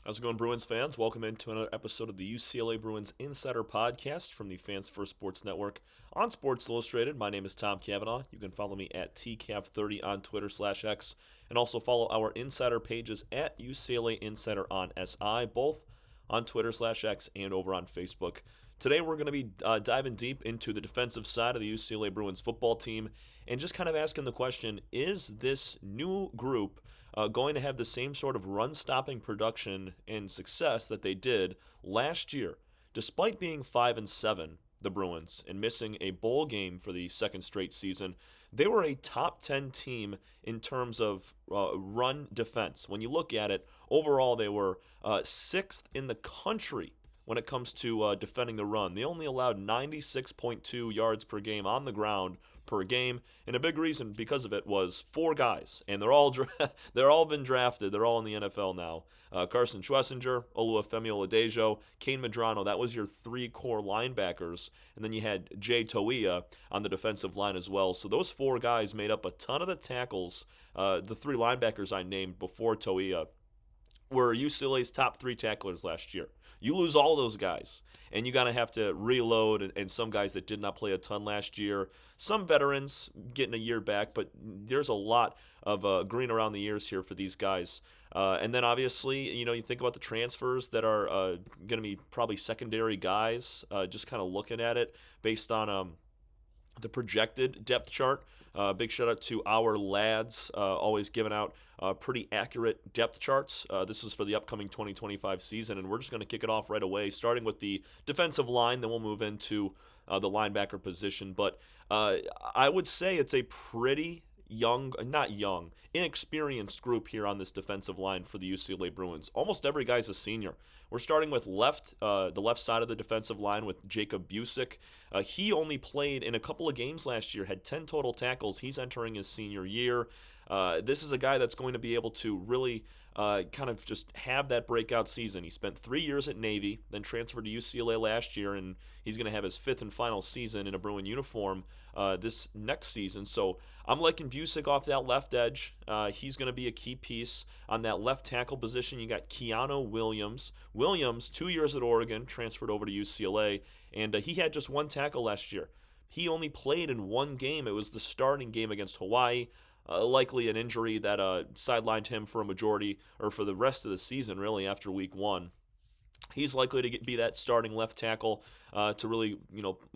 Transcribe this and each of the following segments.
How's it going, Bruins fans? Welcome into another episode of the UCLA Bruins Insider Podcast from the Fans First Sports Network on Sports Illustrated. My name is Tom Cavanaugh. You can follow me at TCav30 on Twitter/X, and also follow our insider pages at UCLA Insider on SI, both on Twitter/X and over on Facebook. Today we're going to be diving deep into the defensive side of the UCLA Bruins football team and just kind of asking the question, is this new group going to have the same sort of run-stopping production and success that they did last year? Despite being 5-7, the Bruins, and missing a bowl game for the second straight season, they were a top 10 team in terms of run defense. When you look at it, overall they were sixth in the country when it comes to defending the run. They only allowed 96.2 yards per game on the ground per game, and a big reason because of it was four guys, and they're all been drafted. They're all in the NFL now. Carson Schwessinger, Oluwafemi Oladejo, Kane Medrano. That was your three core linebackers, and then you had Jay Toia on the defensive line as well. So those four guys made up a ton of the tackles. The three linebackers I named before Toia were UCLA's top three tacklers last year. You lose all those guys, and you gotta have to reload, and some guys that did not play a ton last year. Some veterans getting a year back, but there's a lot of green around the ears here for these guys. And then obviously, you think about the transfers that are going to be probably secondary guys, just kind of looking at it based on the projected depth chart. Big shout out to our lads, always giving out pretty accurate depth charts. This is for the upcoming 2025 season, and we're just going to kick it off right away, starting with the defensive line. Then we'll move into the linebacker position. But I would say it's a pretty inexperienced group here on this defensive line for the UCLA Bruins. Almost every guy's a senior. We're starting with the left side of the defensive line with Jacob Busick. He only played in a couple of games last year, had 10 total tackles. He's entering his senior year. This is a guy that's going to be able to really kind of just have that breakout season. He spent 3 years at Navy, then transferred to UCLA last year, and he's going to have his fifth and final season in a Bruin uniform this next season. So I'm liking Busick off that left edge. He's going to be a key piece on that left tackle position. You got Keanu Williams. Williams, 2 years at Oregon, transferred over to UCLA, and he had just one tackle last year. He only played in one game. It was the starting game against Hawaii. Likely an injury that sidelined him for a majority, or for the rest of the season, really, after week one. He's likely to be that starting left tackle to really,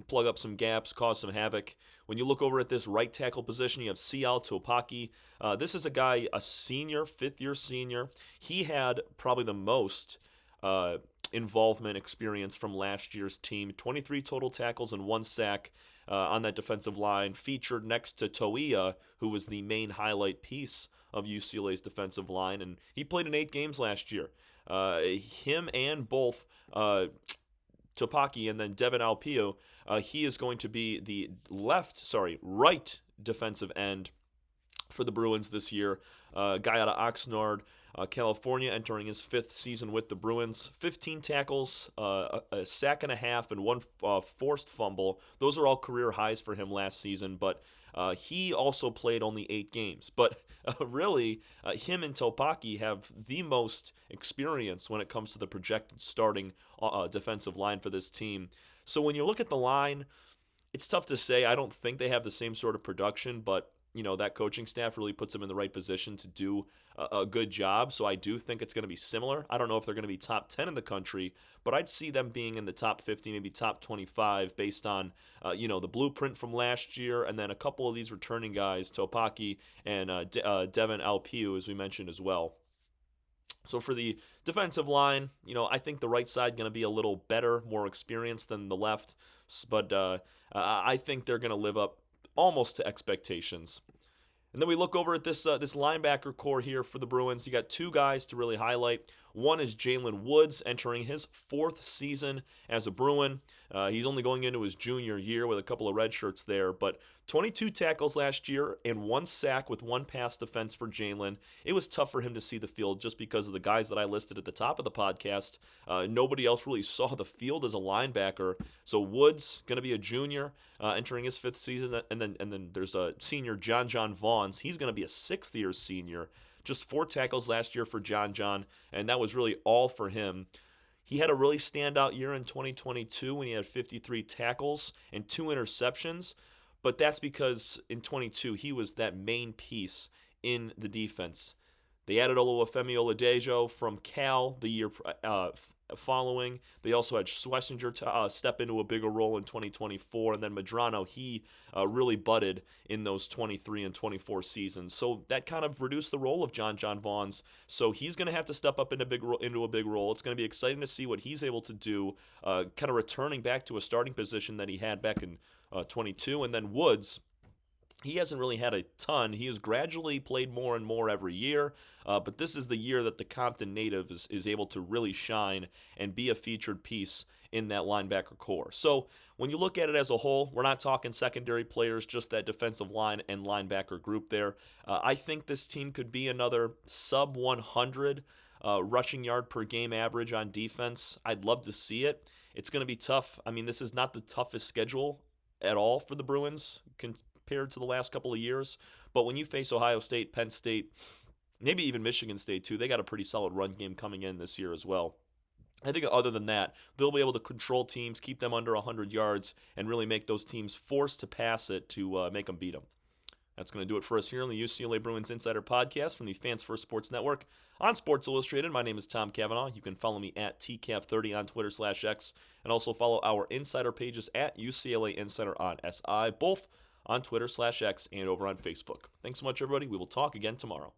plug up some gaps, cause some havoc. When you look over at this right tackle position, you have Sial Topaki. This is a guy, a senior, fifth-year senior. He had probably the most involvement experience from last year's team. 23 total tackles and one sack on that defensive line, featured next to Toia, who was the main highlight piece of UCLA's defensive line, and he played in 8 games last year. Him and both Topaki and then Devin Alpio, he is going to be the right defensive end for the Bruins this year. Guy out of Oxnard, California, entering his 5th season with the Bruins. 15 tackles, a sack and a half, and one forced fumble. Those are all career highs for him last season, but he also played only 8 games. But really, him and Topaki have the most experience when it comes to the projected starting defensive line for this team. So when you look at the line, it's tough to say. I don't think they have the same sort of production, but that coaching staff really puts them in the right position to do a good job. So I do think it's going to be similar. I don't know if they're going to be top 10 in the country, but I'd see them being in the top 50, maybe top 25 based on, the blueprint from last year. And then a couple of these returning guys, Topaki and Devin Alpiu, as we mentioned as well. So for the defensive line, I think the right side going to be a little better, more experienced than the left. But I think they're going to live up almost to expectations. And then we look over at this linebacker core here for the Bruins. You got 2 guys to really highlight. One is Jalen Woods, entering his 4th season as a Bruin. He's only going into his junior year with a couple of red shirts there, but 22 tackles last year and 1 sack with 1 pass defense for Jalen. It was tough for him to see the field just because of the guys that I listed at the top of the podcast. Nobody else really saw the field as a linebacker. So Woods going to be a junior, entering his 5th season, and then there's a senior John Vaughns. He's going to be a 6th-year senior. Just 4 tackles last year for John, and that was really all for him. He had a really standout year in 2022 when he had 53 tackles and 2 interceptions, but that's because in 22 he was that main piece in the defense. They added Oluwafemi Oladejo from Cal the year following. They also had Schlesinger step into a bigger role in 2024, and then Medrano, he really budded in those 23 and 24 seasons. So that kind of reduced the role of John Vaughns. So he's going to have to step up into a big role. It's going to be exciting to see what he's able to do, kind of returning back to a starting position that he had back in 22. And then Woods, he hasn't really had a ton. He has gradually played more and more every year, but this is the year that the Compton native is able to really shine and be a featured piece in that linebacker core. So when you look at it as a whole, we're not talking secondary players, just that defensive line and linebacker group there. I think this team could be another sub 100 rushing yard per game average on defense. I'd love to see it. It's going to be tough. I mean, this is not the toughest schedule at all for the Bruins compared to the last couple of years. But when you face Ohio State, Penn State, maybe even Michigan State too, they got a pretty solid run game coming in this year as well. I think other than that, they'll be able to control teams, keep them under 100 yards, and really make those teams forced to pass it to make them beat them. That's going to do it for us here on the UCLA Bruins Insider Podcast from the Fans First Sports Network. On Sports Illustrated, my name is Tom Cavanaugh. You can follow me at TCAV30 on Twitter/X, and also follow our insider pages at UCLA Insider on SI, both on Twitter/X and over on Facebook. Thanks so much, everybody. We will talk again tomorrow.